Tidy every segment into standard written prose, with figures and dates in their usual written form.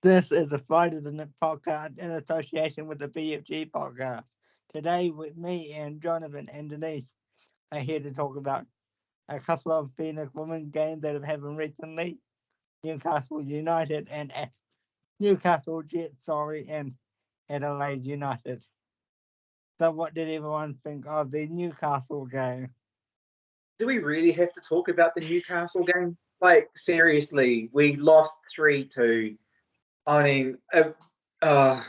This is a Friday the Nick podcast in association with the BFG podcast. Today, with me and Jonathan and Denise, are here to talk about a couple of Phoenix women games that have happened recently: Newcastle United and Newcastle Jets, and Adelaide United. So, what did everyone think of the Newcastle game? Do we really have to talk about the Newcastle game? Like, seriously, we lost 3-2. I mean, it was a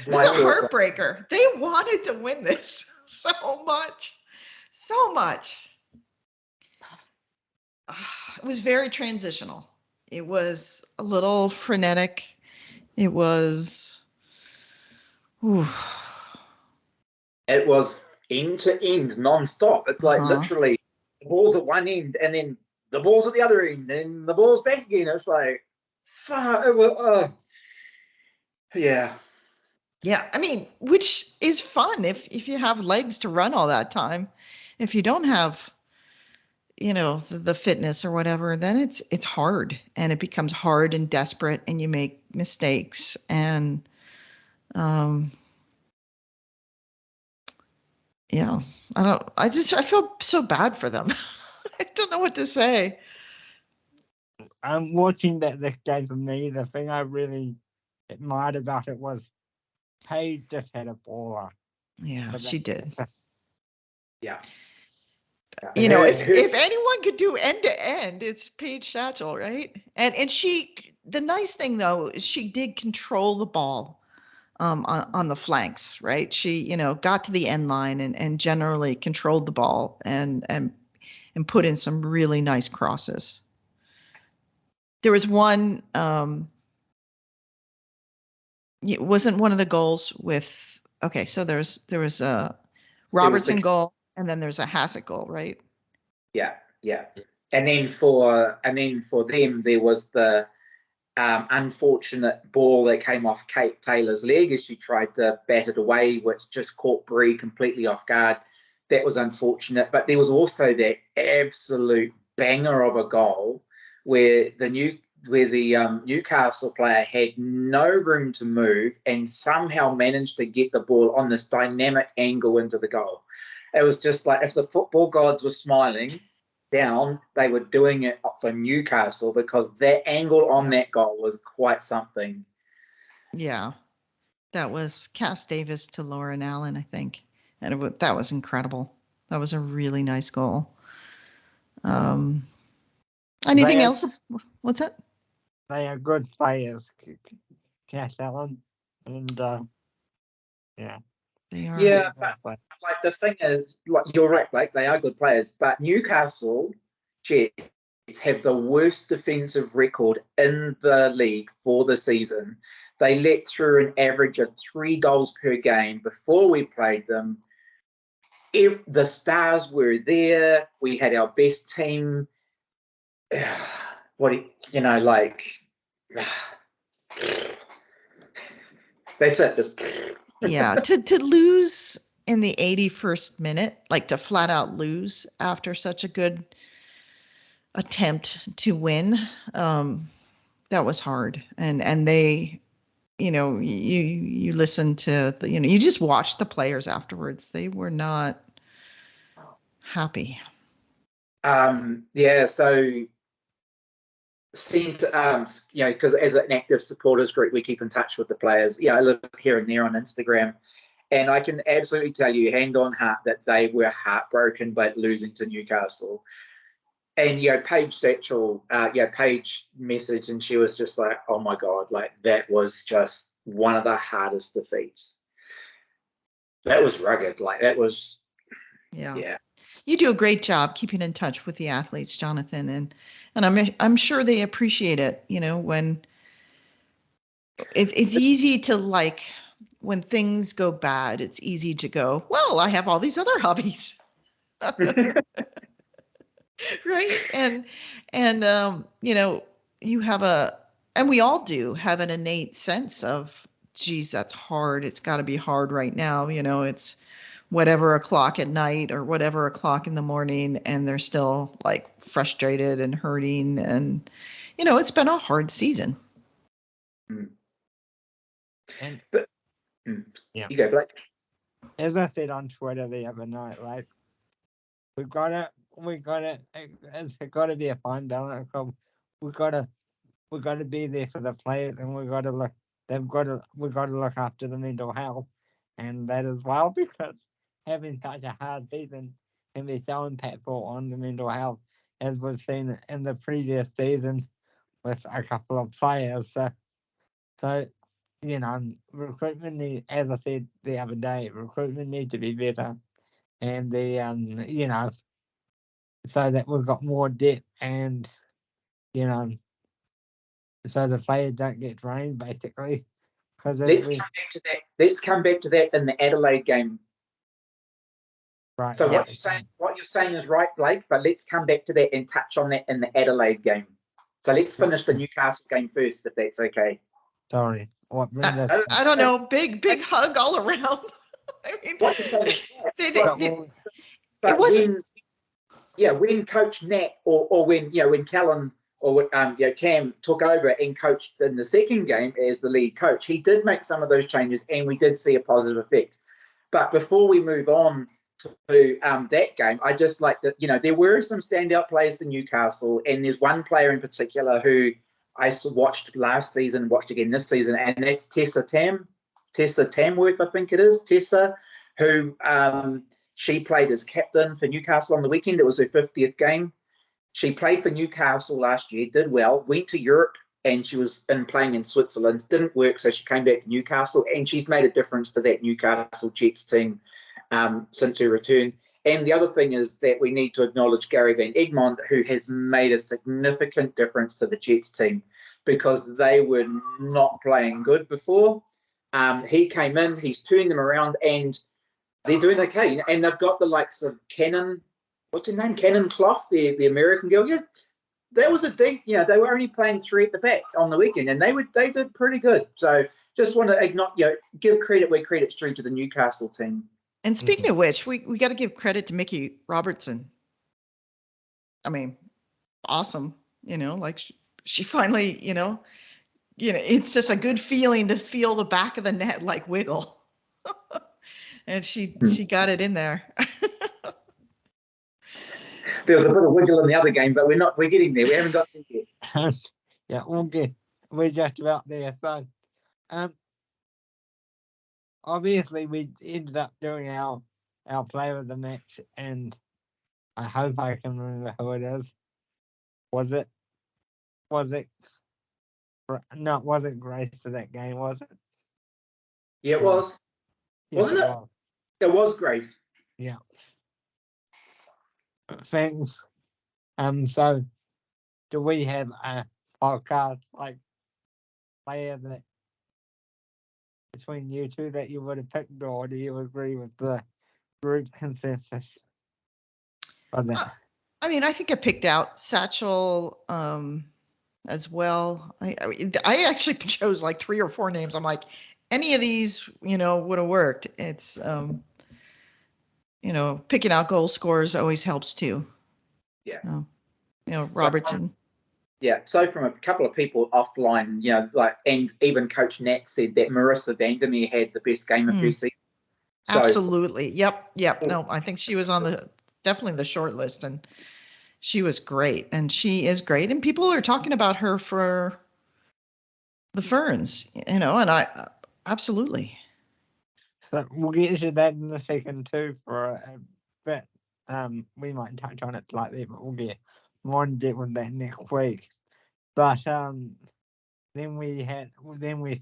heartbreaker. They wanted to win this so much. It was very transitional. It was a little frenetic. It was It was end to end, non-stop. It's like literally the ball's at one end and then the ball's at the other end and the ball's back again. It's like, fuck. Yeah. Yeah, I mean, which is fun if you have legs to run all that time. If you don't have, the fitness or whatever, then it's hard, and it becomes hard and desperate, and you make mistakes, and I feel so bad for them. I don't know what to say. I'm watching this game. For me, the thing I really admired about it was Paige just had a baller. Yeah, she did. Yeah. If anyone could do end to end, it's Paige Satchel, right? And the nice thing though is she did control the ball on the flanks, right? She got to the end line and generally controlled the ball and put in some really nice crosses. There was one. It wasn't one of the goals with. Okay, so there was a Robertson goal, and then there's a Hassett goal, right? Yeah. And then for them, there was the unfortunate ball that came off Kate Taylor's leg as she tried to bat it away, which just caught Bree completely off guard. That was unfortunate. But there was also that absolute banger of a goal where the Newcastle player had no room to move and somehow managed to get the ball on this dynamic angle into the goal. It was just like if the football gods were smiling down, they were doing it for Newcastle because that angle on that goal was quite something. Yeah, that was Cass Davis to Lauren Allen, I think, and that was incredible. That was a really nice goal. Anything else? What's that? They are good players, Cass Allen, and yeah. They are. Yeah, but like the thing is, like you're right, like they are good players, but Newcastle Jets have the worst defensive record in the league for the season. They let through an average of 3 goals per game before we played them. The stars were there. We had our best team. That's it. Just yeah, to lose in the 81st minute, like to flat out lose after such a good attempt to win, that was hard. And they, you listen to the, you just watch the players afterwards. They were not happy. Yeah. So because as an active supporters group, we keep in touch with the players, a little here and there on Instagram. And I can absolutely tell you, hand on heart, that they were heartbroken by losing to Newcastle. And, Paige Satchel, Paige messaged, and she was just like, oh, my God, like that was just one of the hardest defeats. That was rugged. Like that was, yeah. You do a great job keeping in touch with the athletes, Jonathan, and I'm sure they appreciate it. When it's easy to like when things go bad, it's easy to go, well, I have all these other hobbies, right? And you have and we all do have an innate sense of, geez, that's hard. It's got to be hard right now. whatever o'clock at night or whatever o'clock in the morning, and they're still like frustrated and hurting, and it's been a hard season. And But yeah, you go, Blake. as I said on Twitter the other night, like we gotta, it's gotta be a fine balance. We gotta be there for the players, and we gotta look. We gotta look after the mental health, and that as well, because having such a hard season can be so impactful on the mental health, as we've seen in the previous season with a couple of players. So recruitment as I said the other day, recruitment needs to be better, and so that we've got more depth, and so the players don't get drained basically. Because Let's come back to that in the Adelaide game. right. So Yep. what you're saying is right, Blake. But let's come back to that and touch on that in the Adelaide game. So let's finish the Newcastle game first, if that's okay. Sorry. What? I don't know. Big hug all around. I mean, what you're saying is right. It wasn't. When Coach Nat or when Callan or Cam took over and coached in the second game as the lead coach, he did make some of those changes, and we did see a positive effect. But before we move on to that game, I just like that, there were some standout players for Newcastle, and there's one player in particular who I watched last season, watched again this season, and that's Tessa Tamworth, I think it is, Tessa, who she played as captain for Newcastle on the weekend. It was her 50th game. She played for Newcastle last year, did well, went to Europe, and she was playing in Switzerland. Didn't work, so she came back to Newcastle, and she's made a difference to that Newcastle Jets team since her return. And the other thing is that we need to acknowledge Gary Van Egmond, who has made a significant difference to the Jets team, because they were not playing good before. He came in, he's turned them around, and they're doing okay. And they've got the likes of Cannon, what's her name? Cannon Clough, the American girl. Yeah, that was a deep, they were only playing 3 at the back on the weekend, and they did pretty good. So just want to give credit where credit's due to the Newcastle team. And speaking of which, we got to give credit to Mickey Robertson. I mean, awesome. Like she finally, it's just a good feeling to feel the back of the net like wiggle. And she got it in there. There was a bit of wiggle in the other game, but we're getting there. We haven't got there yet. Yeah, we're just about there. So, obviously we ended up doing our player of the match, and I hope I can remember who it is. Was it? No, it wasn't Grace for that game, was it? Yeah, it was. Yes, Wasn't it? It was Grace. Yeah. Thanks. So do we have a podcast like player that between you two that you would have picked, or do you agree with the group consensus on that? I mean, I think I picked out Satchel as well. I actually chose like 3 or 4 names. I'm like, any of these, would have worked. It's picking out goal scorers always helps too. Yeah. Robertson. So from a couple of people offline, and even Coach Nat said that Marissa Vandermeer had the best game of her season. So, absolutely. Yep. No, I think she was on definitely the short list, and she was great, and she is great, and people are talking about her for the Ferns, and I absolutely. So we'll get into that in a second too for a bit. We might touch on it slightly, but we'll get more in depth with that next week. But then we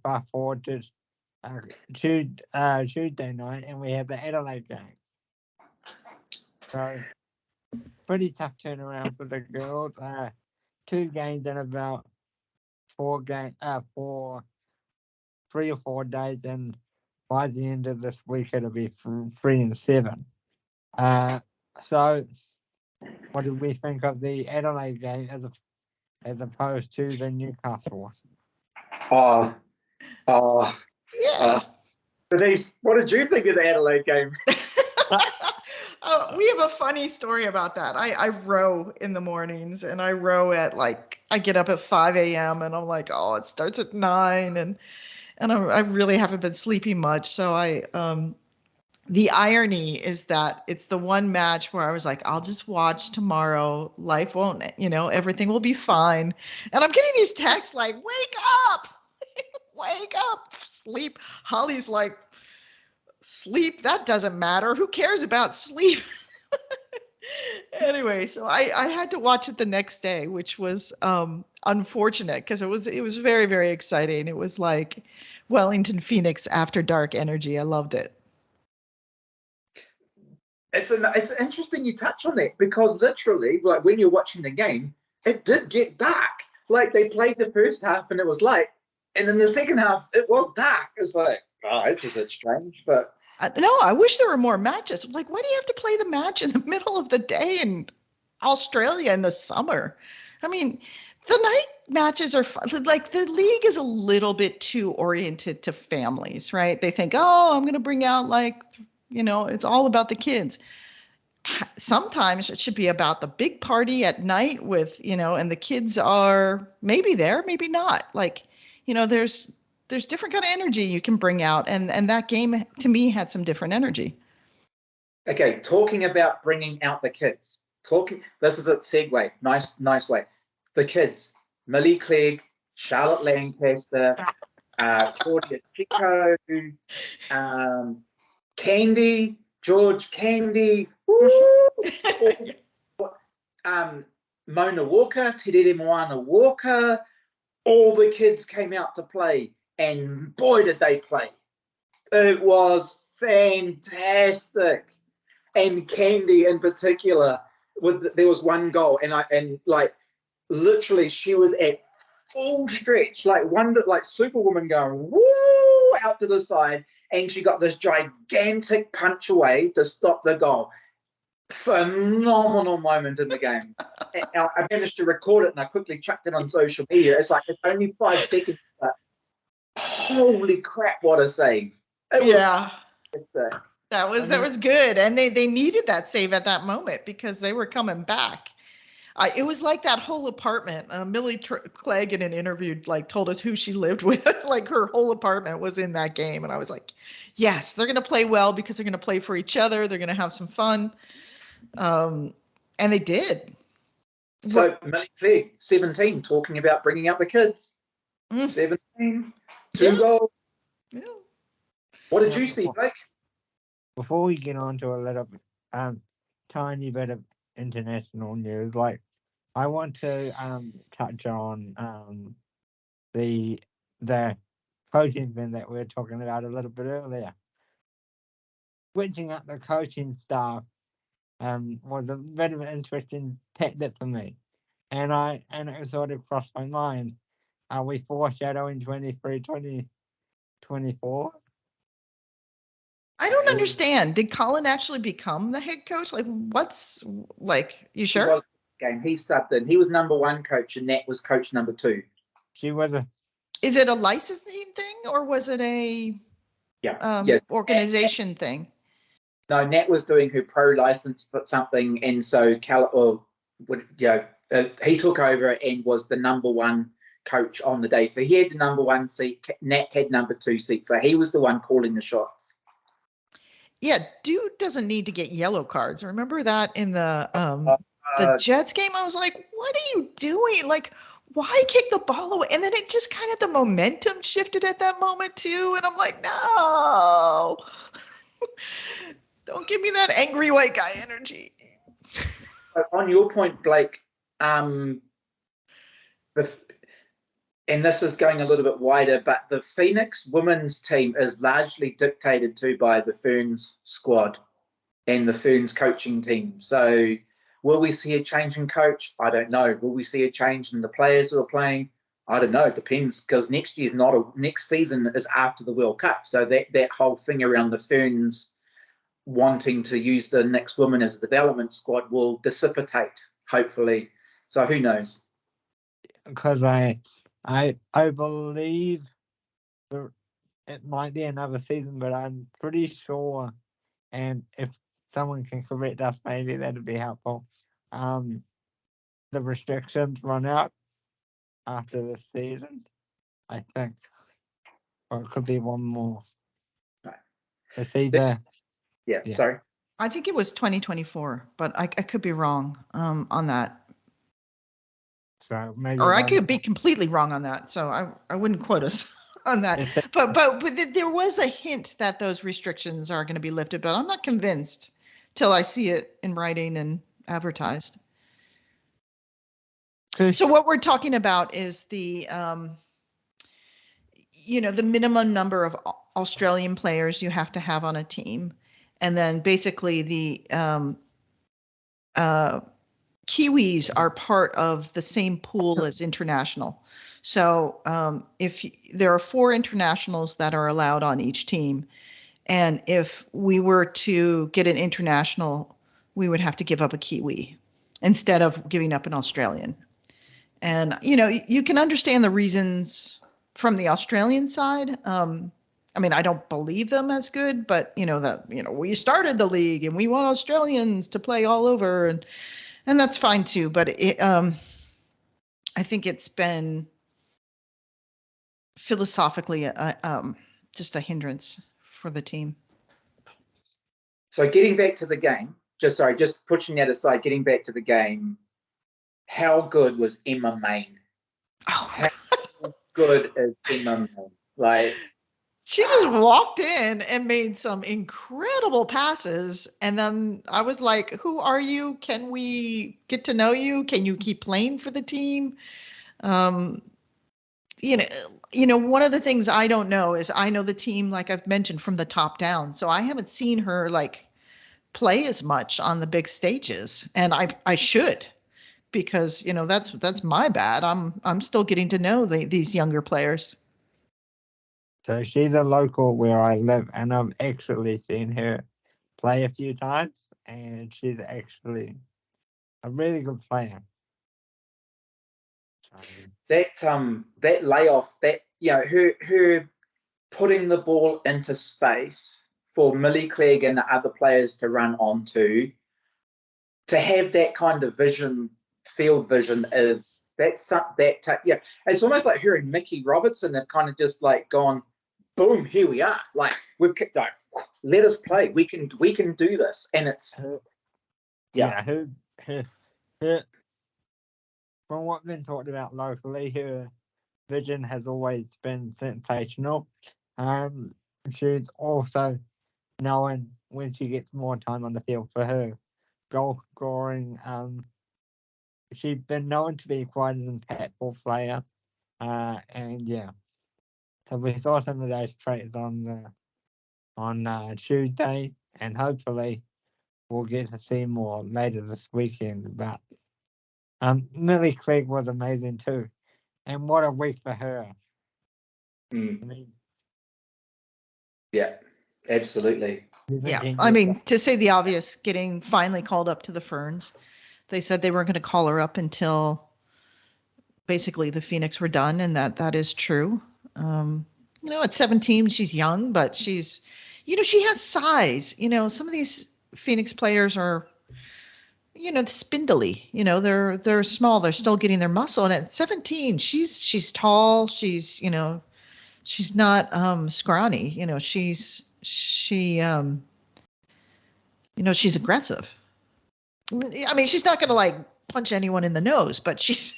fast forward to Tuesday night, and we have the Adelaide game. So pretty tough turnaround for the girls. 2 games in about 3 or 4 days, and by the end of this week it'll be 3 and 7. So what did we think of the Adelaide game as opposed to the Newcastle one? Denise, what did you think of the Adelaide game? We have a funny story about that. I row in the mornings, and I row at I get up at 5 a.m. and I'm like, oh, it starts at 9, and I really haven't been sleeping much. So the irony is that it's the one match where I was like, I'll just watch tomorrow. Life won't, everything will be fine. And I'm getting these texts like, wake up, wake up, sleep. Holly's like, sleep, that doesn't matter. Who cares about sleep? Anyway, so I had to watch it the next day, which was unfortunate because it was very, very exciting. It was like Wellington Phoenix after dark energy. I loved it. It's interesting you touch on that, because literally, like, when you're watching the game, it did get dark. Like, they played the first half and it was light, and in the second half it was dark. It's like, oh, it's a bit strange, but no, I wish there were more matches. Like, why do you have to play the match in the middle of the day in Australia in the summer? I mean, the night matches are fun. Like, the league is a little bit too oriented to families, right? They think, oh, I'm going to bring out it's all about the kids. Sometimes it should be about the big party at night with, and the kids are maybe there, maybe not. Like, there's different kind of energy you can bring out. And that game to me had some different energy. Okay, talking about bringing out the kids. This is a segue. Nice way. The kids. Millie Clegg, Charlotte Lancaster, Claudia Chico, Candy, George Candy, Mona Walker, Terere Moana Walker. All the kids came out to play, and boy, did they play. It was fantastic. And Candy in particular, there was one goal, and literally she was at full stretch, like Superwoman going woo out to the side, and she got this gigantic punch away to stop the goal. Phenomenal moment in the game. I managed to record it and I quickly chucked it on social media. It's like, it's only 5 seconds, but holy crap, what a save. Yeah. That was good. And they needed that save at that moment because they were coming back. It was like that whole apartment. Millie Clegg in an interview told us who she lived with. Like, her whole apartment was in that game. And I was like, yes, they're going to play well because they're going to play for each other. They're going to have some fun. And they did. So Millie Clegg, 17, talking about bringing out the kids. 17, 2 goals. Yeah. What did you see, Blake? Before we get on to a little tiny bit of international news, I want to touch on the coaching thing that we were talking about a little bit earlier. Switching up the coaching staff was a bit of an interesting tactic for me, and it sort of crossed my mind. Are we foreshadowing 23-24? I don't understand. Did Colin actually become the head coach? You sure? He subbed in. He was number 1 coach, and Nat was coach number 2. She was a. Is it a licensing thing, or was it a organization thing? No, Nat was doing her pro license for something, and so he took over and was the number 1 coach on the day. So he had the number 1 seat. Nat had number 2 seat. So he was the one calling the shots. Yeah, dude doesn't need to get yellow cards. Remember that in the Jets game? I was like, what are you doing? Like, why kick the ball away? And then it just kind of, the momentum shifted at that moment too. And I'm like, no, don't give me that angry white guy energy. On your point, Blake, and this is going a little bit wider, but the Phoenix women's team is largely dictated to by the Ferns squad and the Ferns coaching team. So will we see a change in coach? I don't know. Will we see a change in the players who are playing? I don't know. It depends, because next season is after the World Cup. So that whole thing around the Ferns wanting to use the next women as a development squad will dissipate, hopefully. So who knows? Because I believe it might be another season, but I'm pretty sure, and if someone can correct us, maybe that'd be helpful. The restrictions run out after this season, I think, or it could be one more. Right. It's either, Yeah, Yeah. sorry. I think it was 2024, but I could be wrong on that. so maybe Or I one could be more. completely wrong on that. So I wouldn't quote us on that. It's a- But there was a hint that those restrictions are going to be lifted, but I'm not convinced till I see it in writing and advertised. So what we're talking about is the the minimum number of Australian players you have to have on a team, and then basically the Kiwis are part of the same pool as international. So if there are 4 internationals that are allowed on each team, and if we were to get an international, we would have to give up a Kiwi instead of giving up an Australian. And you can understand the reasons from the Australian side. I mean, I don't believe them as good, but we started the league and we want Australians to play all over, and that's fine too. But I think it's been philosophically just a hindrance for the team. So getting back to the game, just pushing that aside, getting back to the game, how good was Emma Main? Oh, How good is Emma Main? Like, she just walked in and made some incredible passes. And then I was like, who are you? Can we get to know you? Can you keep playing for the team? One of the things I don't know is I know the team, like I've mentioned, from the top down. So I haven't seen her like play as much on the big stages. And I should, because that's my bad. I'm still getting to know these younger players. So she's a local where I live, and I've actually seen her play a few times, and she's actually a really good player. So, that layoff, that her putting the ball into space for Millie Clegg and the other players to run onto, to have that kind of vision, field vision, it's almost like her and Mickey Robertson have kind of just like gone, boom, here we are. Like let us play. We can do this, and it's her, yeah. her, from what been talked about locally, her vision has always been sensational. She's also known when she gets more time on the field for her goal scoring. She's been known to be quite an impactful player. And yeah, so we saw some of those traits on Tuesday, and hopefully we'll get to see more later this weekend. But Millie Clegg was amazing too, and what a week for her. I mean, Yeah, absolutely. Yeah, 17 I years mean, to say the obvious, getting finally called up to the Ferns. They said they weren't going to call her up until basically the Phoenix were done, and that is true. At 17, she's young, but she's, she has size. Some of these Phoenix players are, spindly. They're small. They're still getting their muscle, and at 17, she's tall. She's she's not scrawny. She's aggressive. I mean, she's not going to like punch anyone in the nose, but she's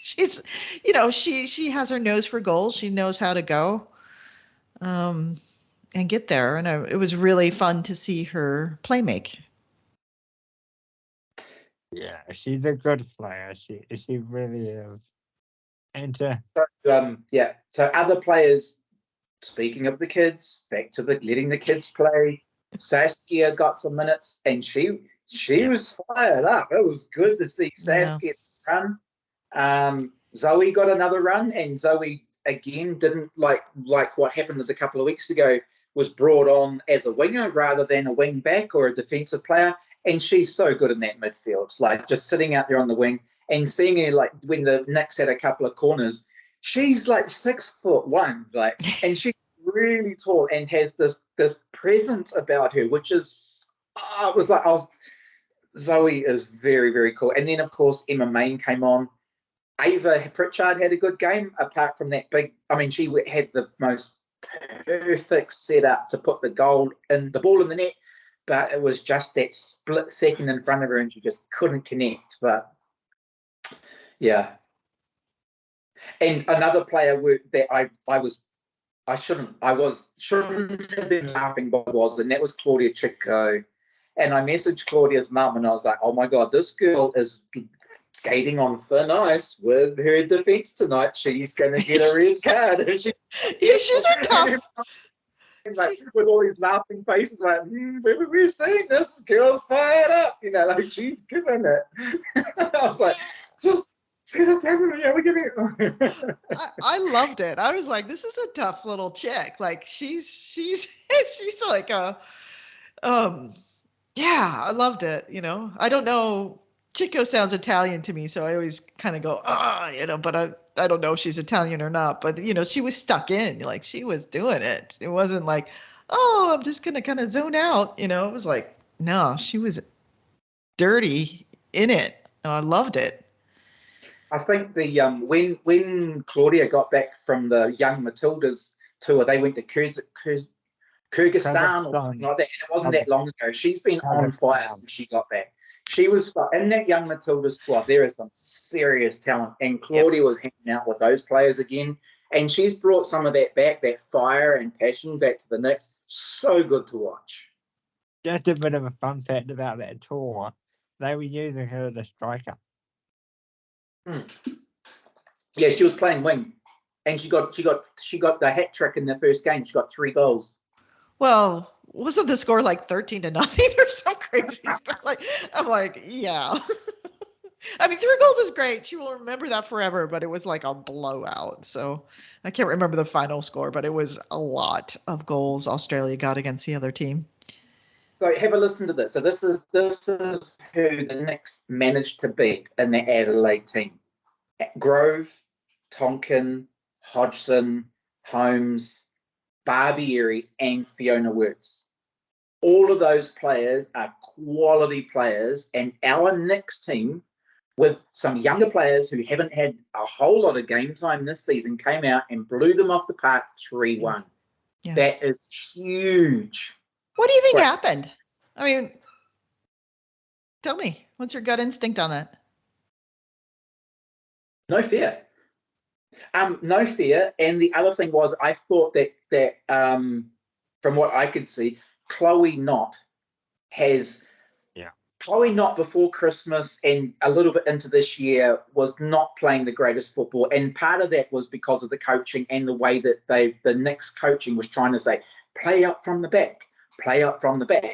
she has her nose for goals. She knows how to go and get there. And it was really fun to see her play make. Yeah, she's a good player. She really is. And So other players, speaking of the kids, back to letting the kids play. Saskia got some minutes, and she was fired up. It was good to see Saskia run. Zoe got another run, and Zoe again didn't like what happened a couple of weeks ago, was brought on as a winger rather than a wing back or a defensive player. And she's so good in that midfield, like just sitting out there on the wing and seeing her, like when the Knicks had a couple of corners, she's like 6'1", like, and she's really tall and has this presence about her, which is, it was like Zoe is very, very cool. And then, of course, Emma Main came on. Ava Pritchard had a good game, apart from that big. I mean, she had the most perfect setup to put the ball in the net, but it was just that split second in front of her, and she just couldn't connect. But yeah, and another player that I shouldn't have been laughing, but was, and that was Claudia Chico. And I messaged Claudia's mum, and I was like, "Oh my god, this girl is skating on thin ice with her defence tonight. She's going to get a red card." And she's a tough. Like, with all these laughing faces, like, we're seeing this girl fired up, like she's giving it. I was like, she's gonna tell me, yeah, we're giving it. I loved it. I was like, this is a tough little chick. Like she's like a yeah, I loved it. I don't know. Chico sounds Italian to me, so I always kind of go, but I don't know if she's Italian or not. But she was stuck in, like she was doing it. It wasn't like, oh, I'm just gonna kind of zone out. It was like, no, she was dirty in it. And I loved it. I think the when Claudia got back from the Young Matildas tour, they went to Kyrgyzstan or something like that. And it wasn't that long ago. She's been on fire since she got back. She was in that Young Matilda squad. There is some serious talent, and Claudia was hanging out with those players again. And she's brought some of that back, that fire and passion back to the Knicks. So good to watch. Just a bit of a fun fact about that tour: they were using her as a striker. Yeah, she was playing wing, and she got the hat trick in the first game. She got 3 goals. Well, wasn't the score like 13-0 or some crazy score? I'm like, yeah. I mean, 3 goals is great. She will remember that forever, but it was like a blowout. So I can't remember the final score, but it was a lot of goals Australia got against the other team. So have a listen to this. So this is who the Knicks managed to beat in the Adelaide team: Grove, Tonkin, Hodgson, Holmes, Barbieri, and Fiona Wirtz. All of those players are quality players, and our Knicks team, with some younger players who haven't had a whole lot of game time this season, came out and blew them off the park 3-1. Yeah. That is huge. What do you think happened? I mean, tell me, what's your gut instinct on that? No fear. No fear. And the other thing was, I thought that from what I could see, Chloe Knott before Christmas and a little bit into this year was not playing the greatest football. And part of that was because of the coaching and the way that the Knicks coaching was trying to say, play up from the back.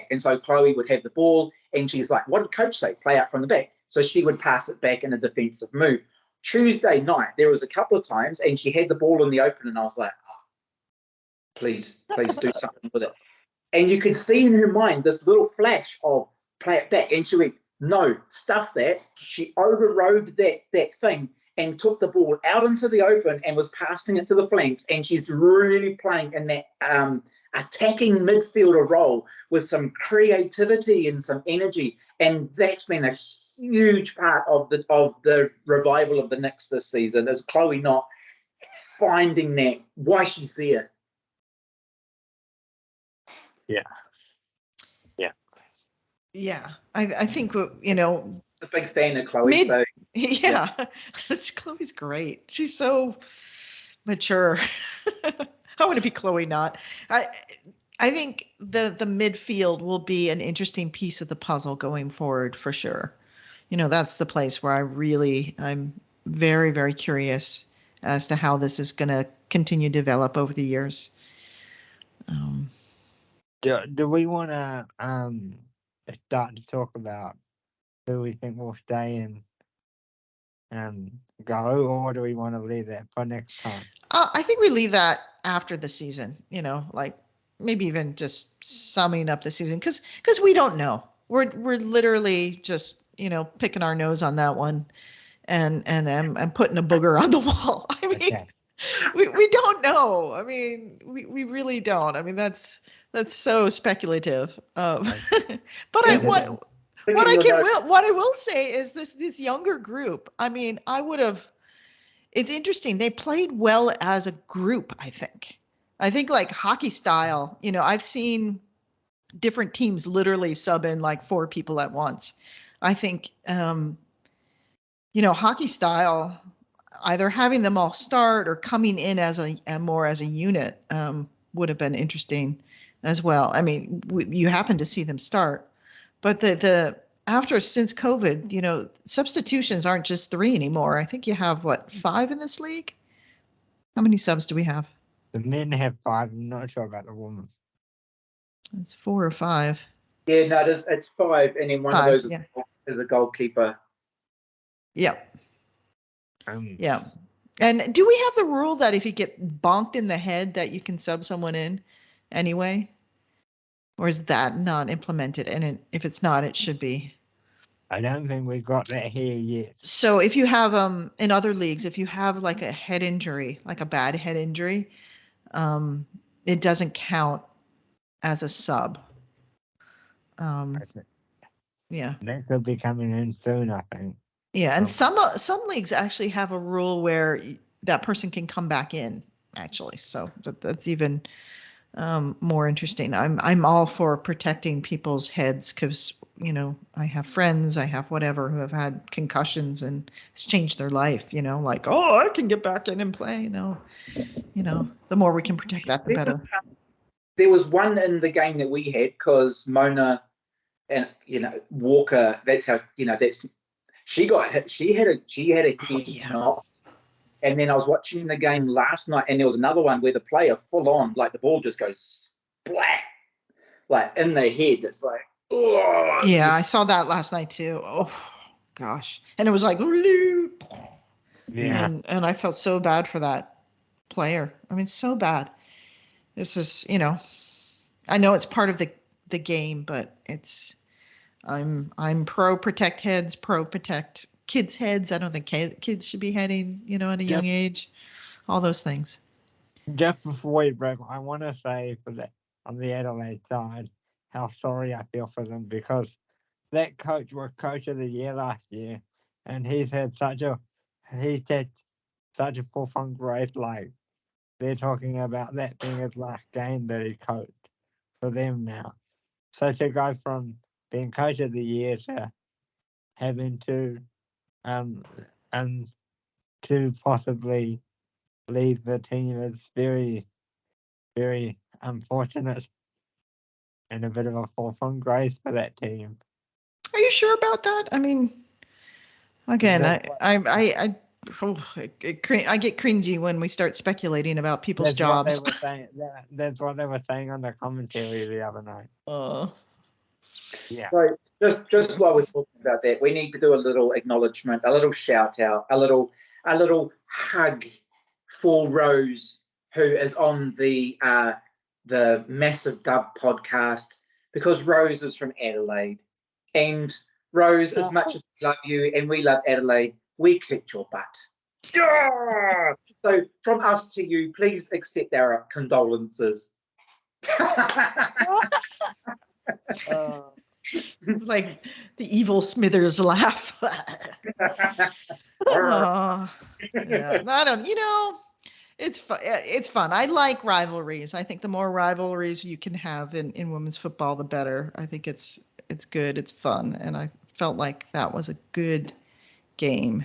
And so Chloe would have the ball and she's like, what did coach say? Play up from the back. So she would pass it back in a defensive move. Tuesday night, there was a couple of times and she had the ball in the open and I was like, please do something with it. And you could see in her mind this little flash of play it back. And she went, no, stuff that. She overrode that thing and took the ball out into the open and was passing it to the flanks. And she's really playing in that attacking midfielder role with some creativity and some energy. And that's been a huge part of the revival of the Knicks this season, is Chloe Knott finding that, why she's there. Yeah, I think, a big fan of Chloe. Chloe's great. She's so mature. I want to be Chloe Knott. I think the midfield will be an interesting piece of the puzzle going forward for sure. That's the place where I'm very, very curious as to how this is going to continue to develop over the years. Do we want to start to talk about who we think will stay and go, or do we want to leave that for next time? I think we leave that after the season, like maybe even just summing up the season, because we don't know. We're literally just picking our nose on that one, and I'm putting a booger on the wall. I mean, okay. we don't know. I mean, we really don't. I mean, that's so speculative. But What I will say is this younger group. I mean, it's interesting. They played well as a group, I think. I think like hockey style, I've seen different teams literally sub in like 4 people at once. I think hockey style, either having them all start or coming in as more as a unit would have been interesting as well. I mean, you happen to see them start, but since COVID, substitutions aren't just 3 anymore. I think you have 5 in this league. How many subs do we have? The men have 5. I'm not sure about the women. It's 4 or 5. Yeah, no, it's 5, and then one 5, of those yeah. is a goalkeeper. Yeah. Um, Yeah. And do we have the rule that if you get bonked in the head that you can sub someone in anyway? Or is that not implemented? And if it's not, it should be. I don't think we've got that here yet. So if you have in other leagues, if you have like a head injury, like a bad head injury, it doesn't count as a sub. Yeah. That could be coming in soon, I think. Yeah, and some leagues actually have a rule where that person can come back in, actually. So that's even more interesting. I'm all for protecting people's heads because I have friends, I have whatever who have had concussions and it's changed their life. Like, oh, I can get back in and play. No, the more we can protect that, the better. There was one in the game that we had because Mona and Walker. That's how she got hit. She had a head knock. And then I was watching the game last night, and there was another one where the player full on, like the ball just goes splat, like in the head. It's like, oh. Yeah, I saw that last night too. Oh, gosh. And it was like, yeah. And I felt so bad for that player. I mean, so bad. This is, I know it's part of the game, but I'm pro protect heads, pro protect kids' heads. I don't think kids should be heading, at a young age. All those things. Just before we break, I want to say on the Adelaide side, how sorry I feel for them because that coach was coach of the year last year, and he's had such a forefront growth. Like they're talking about that being his last game that he coached for them now. So to go from being coach of the year to having to and to possibly leave the team is very, very unfortunate and a bit of a fall from grace for that team. Are you sure about that? I mean, again, I get cringy when we start speculating about people's jobs. That's what they were saying on the commentary the other night. Yeah. So just while we're talking about that, we need to do a little acknowledgement, a little shout out, a little hug for Rose, who is on the Massive Dub podcast, because Rose is from Adelaide. And Rose, as much as we love you and we love Adelaide, we kicked your butt. Yeah! So from us to you, please accept our condolences. Like the evil Smithers laugh. Oh, yeah. I don't, it's fun. It's fun. I like rivalries. I think the more rivalries you can have in women's football, the better. I think it's good. It's fun. And I felt like that was a good game.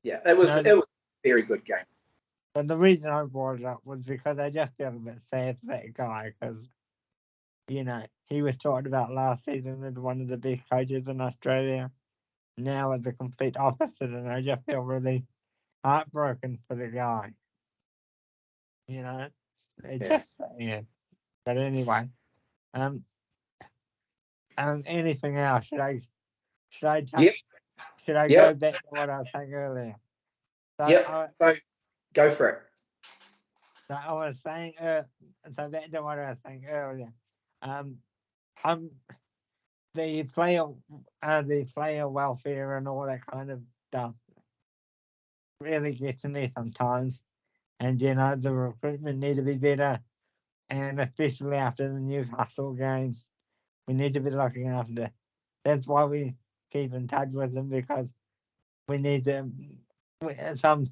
Yeah. It was a very good game. But the reason I brought it up was because I just feel a bit sad for that guy because, he was talked about last season as one of the best coaches in Australia. Now it's the complete opposite, and I just feel really heartbroken for the guy. It's just sad. But anyway, anything else? Should I go back to what I was saying earlier? So go for it. So I was saying, so back to what I was saying earlier. The player welfare and all that kind of stuff really gets to me sometimes. And the recruitment need to be better, and especially after the Newcastle games, we need to be looking after. That's why we keep in touch with them, because we need to. Some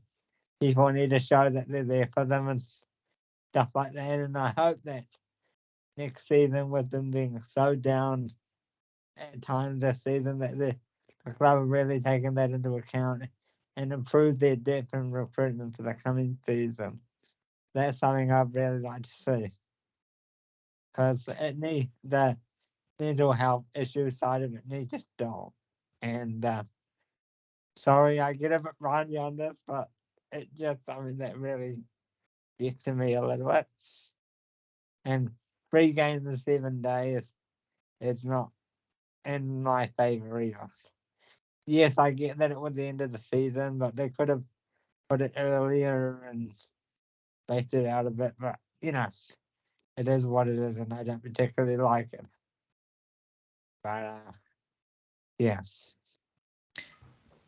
people need to show that they're there for them and stuff like that. And I hope that next season, with them being so down at times this season, that the club are really taking that into account and improve their depth and recruitment for the coming season. That's something I'd really like to see, because the mental health issue side of it needs to stop. And sorry, I get a bit runny on this, but it's just something that really gets to me a little bit. And 3 games in 7 days is not in my favour either. Yes, I get that it was the end of the season, but they could have put it earlier and spaced it out a bit. But, it is what it is, and I don't particularly like it. But, yeah,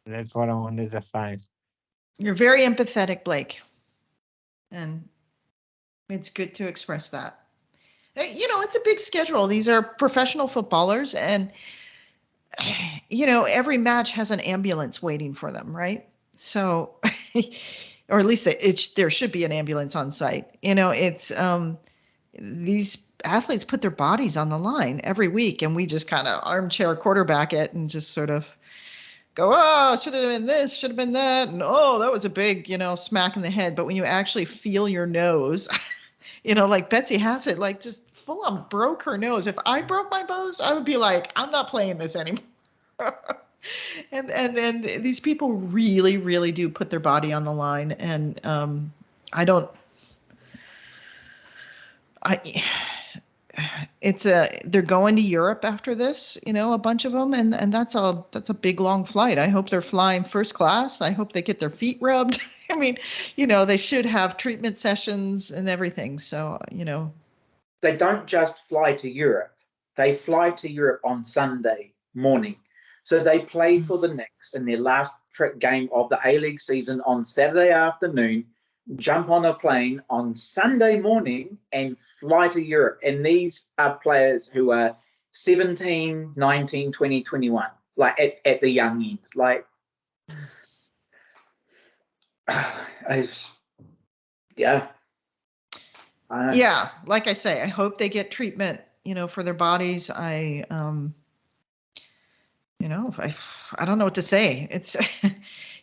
that's what I wanted to say. You're very empathetic, Blake. And it's good to express that. It's a big schedule. These are professional footballers, and every match has an ambulance waiting for them, right? So, or at least there should be an ambulance on site. It's these athletes put their bodies on the line every week, and we just kind of armchair quarterback it and just sort of go, oh, should have been this, should have been that, and oh, that was a big, smack in the head. But when you actually feel your nose, like Betsy Hassett, like just full on broke her nose. If I broke my nose, I would be like, I'm not playing this anymore. and then these people really, really do put their body on the line, and they're going to Europe after this, a bunch of them, and that's a big long flight. I hope they're flying first class. I hope they get their feet rubbed. I mean, they should have treatment sessions and everything. So, They don't just fly to Europe. They fly to Europe on Sunday morning. So they play for the Knicks in their last game of the A-League season on Saturday afternoon, jump on a plane on Sunday morning and fly to Europe. And these are players who are 17, 19, 20, 21, like at the young end. Like, yeah. Yeah, like I say, I hope they get treatment, for their bodies. I don't know what to say. It's,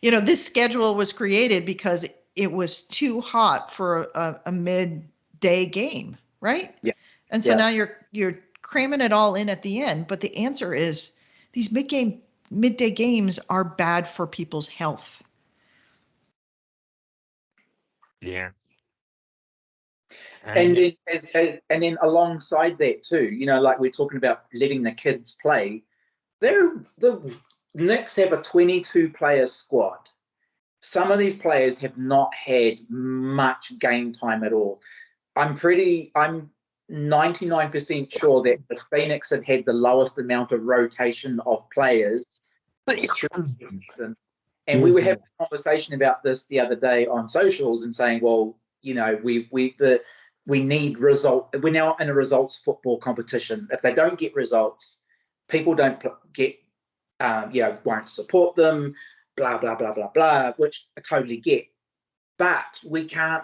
this schedule was created because it was too hot for a midday game, right? Yeah. And so now you're cramming it all in at the end. But the answer is these midday games are bad for people's health. Yeah. And then alongside that too, like we're talking about letting the kids play, the Knicks have a 22-player squad. Some of these players have not had much game time at all. I'm 99% sure that the Phoenix have had the lowest amount of rotation of players through the season. And we were having a conversation about this the other day on socials and saying, well, we need result. We're now in a results football competition. If they don't get results, people don't won't support them, blah, blah, blah, blah, blah, which I totally get. But we can't,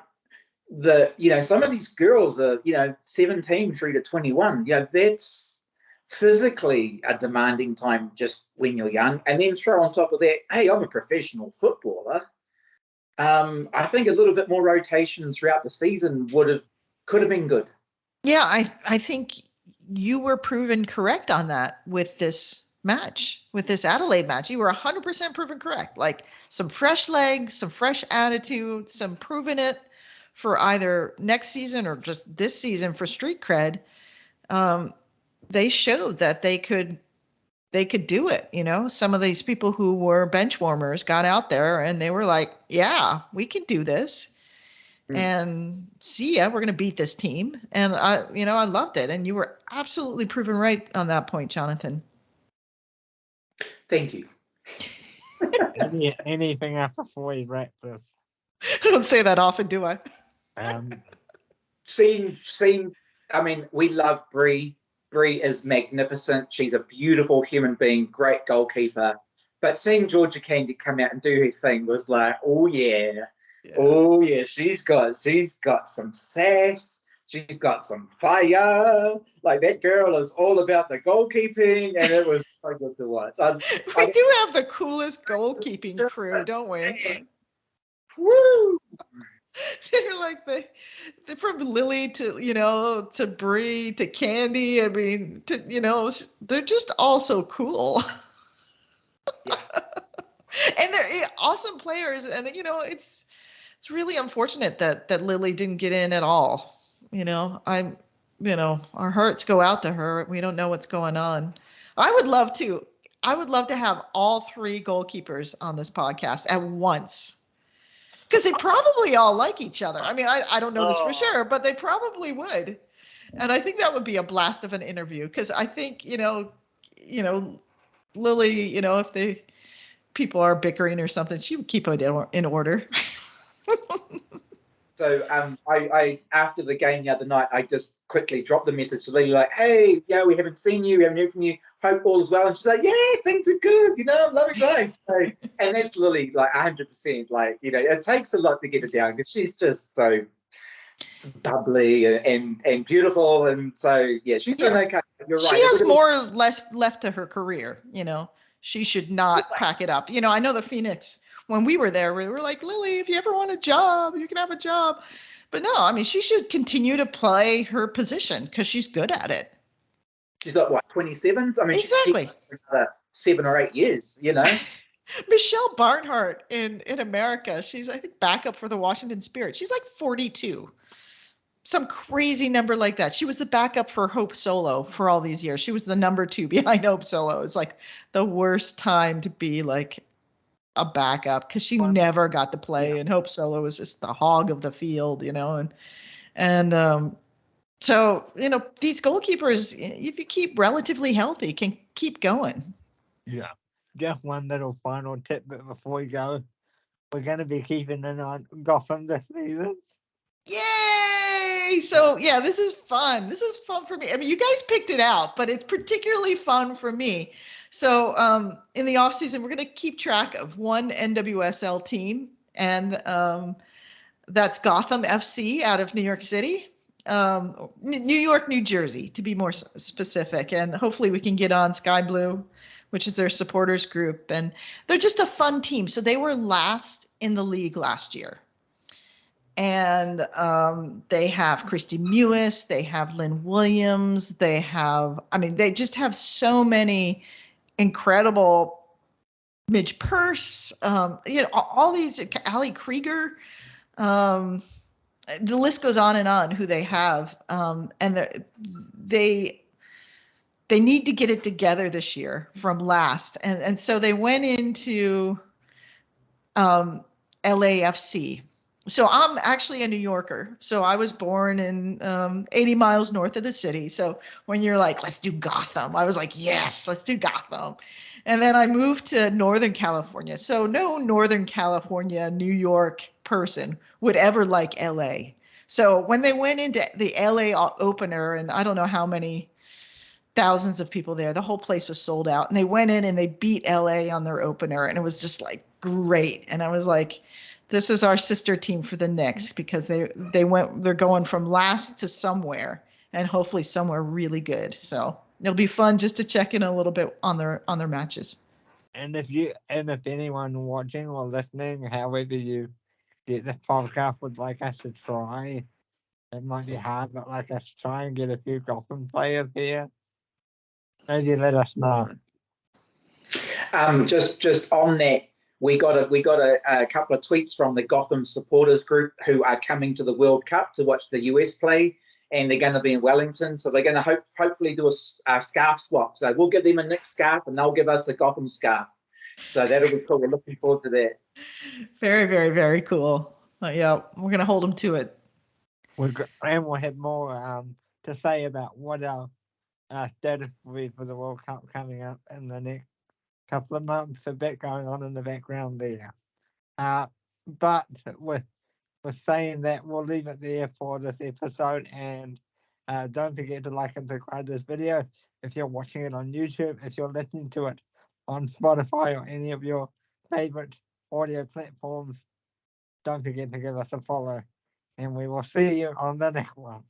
some of these girls are, 17 through to 21. That's physically a demanding time just when you're young. And then throw on top of that, hey, I'm a professional footballer. I think a little bit more rotation throughout the season could have been good. Yeah, I think you were proven correct on that with this match, with this Adelaide match. You were 100% proven correct. Like some fresh legs, some fresh attitude, some proving it for either next season or just this season for street cred. They showed that they could do it. Some of these people who were bench warmers got out there and they were like, yeah, we can do this. And see ya, we're going to beat this team. And I loved it. And you were absolutely proven right on that point, Jonathan. Thank you. Anything else before we wrap this? I don't say that often, do I? Seeing. I mean, we love Bree. Brie is magnificent. She's a beautiful human being, great goalkeeper. But seeing Georgia Candy come out and do her thing was like, oh yeah. Oh yeah, she's got some sass. She's got some fire. Like that girl is all about the goalkeeping, and it was so good to watch. We do have the coolest goalkeeping crew, don't we? Woo! They're like they're from Lily to Brie to Candy. I mean, they're just all so cool. Yeah. And they're awesome players, and it's really unfortunate that Lily didn't get in at all. Our hearts go out to her. We don't know what's going on. I would love to have all three goalkeepers on this podcast at once, because they probably all like each other. I mean, I don't know this for sure, but they probably would. And I think that would be a blast of an interview, because I think, Lily, if the people are bickering or something, she would keep it in order. So I after the game the other night, I just quickly dropped a message to Lily like, hey, yeah, we haven't seen you, we haven't heard from you. Hope all is well. And she's like, yeah, things are good, loving life. So, and that's Lily, like 100%. Like, it takes a lot to get her down, because she's just so bubbly and beautiful, and so yeah, she's doing okay. You're right. She has more or less left to her career. She should not pack it up. I know the Phoenix, when we were there, we were like, Lily, if you ever want a job, you can have a job. But no, I mean, she should continue to play her position, because she's good at it. She's got what, 27? I mean, exactly. She's for another 7 or 8 years, Michelle Barnhart in America, she's, I think, backup for the Washington Spirit. She's like 42. Some crazy number like that. She was the backup for Hope Solo for all these years. She was the number 2 behind Hope Solo. It's like the worst time to be like a backup, because she never got to play, and Hope Solo was just the hog of the field, and so these goalkeepers, if you keep relatively healthy, can keep going. Yeah. Just one little final tidbit before we go. We're going to be keeping an eye on Gotham this season. Yay! So yeah, this is fun. This is fun for me. I mean, you guys picked it out, but it's particularly fun for me. So in the off season, we're going to keep track of one NWSL team, and that's Gotham FC out of New York City, New York, New Jersey, to be more specific. And hopefully we can get on Sky Blue, which is their supporters group, and they're just a fun team. So they were last in the league last year. And they have Christy Mewis, they have Lynn Williams, they just have so many incredible, Midge Purse, all these, Ali Krieger, the list goes on and on who they have. And they need to get it together this year from last. And so they went into LAFC. So I'm actually a New Yorker. So I was born in 80 miles north of the city. So when you're like, let's do Gotham, I was like, yes, let's do Gotham. And then I moved to Northern California. So no Northern California, New York person would ever like LA. So when they went into the LA opener, and I don't know how many thousands of people there, the whole place was sold out. And they went in and they beat LA on their opener. And it was just like great. And I was like, this is our sister team for the Knicks, because they're going from last to somewhere, and hopefully somewhere really good. So it'll be fun just to check in a little bit on their matches. And if anyone watching or listening, however you get this podcast, would like us to try, it might be hard, but like us to try and get a few Gotham players here, maybe let us know. Just on that, we got a couple of tweets from the Gotham supporters group who are coming to the World Cup to watch the US play, and they're going to be in Wellington. So they're going to hopefully do a scarf swap. So we'll give them a Knicks scarf, and they'll give us a Gotham scarf. So that'll be cool. We're looking forward to that. Very, very, very cool. Yeah, we're going to hold them to it. And we'll have more to say about what our status will be for the World Cup coming up in the next couple of months. A bit going on in the background there. But with saying that, we'll leave it there for this episode, and Don't forget to like and subscribe this video if you're watching it on YouTube, if you're listening to it on Spotify or any of your favorite audio platforms. Don't forget to give us a follow, and we will see you on the next one.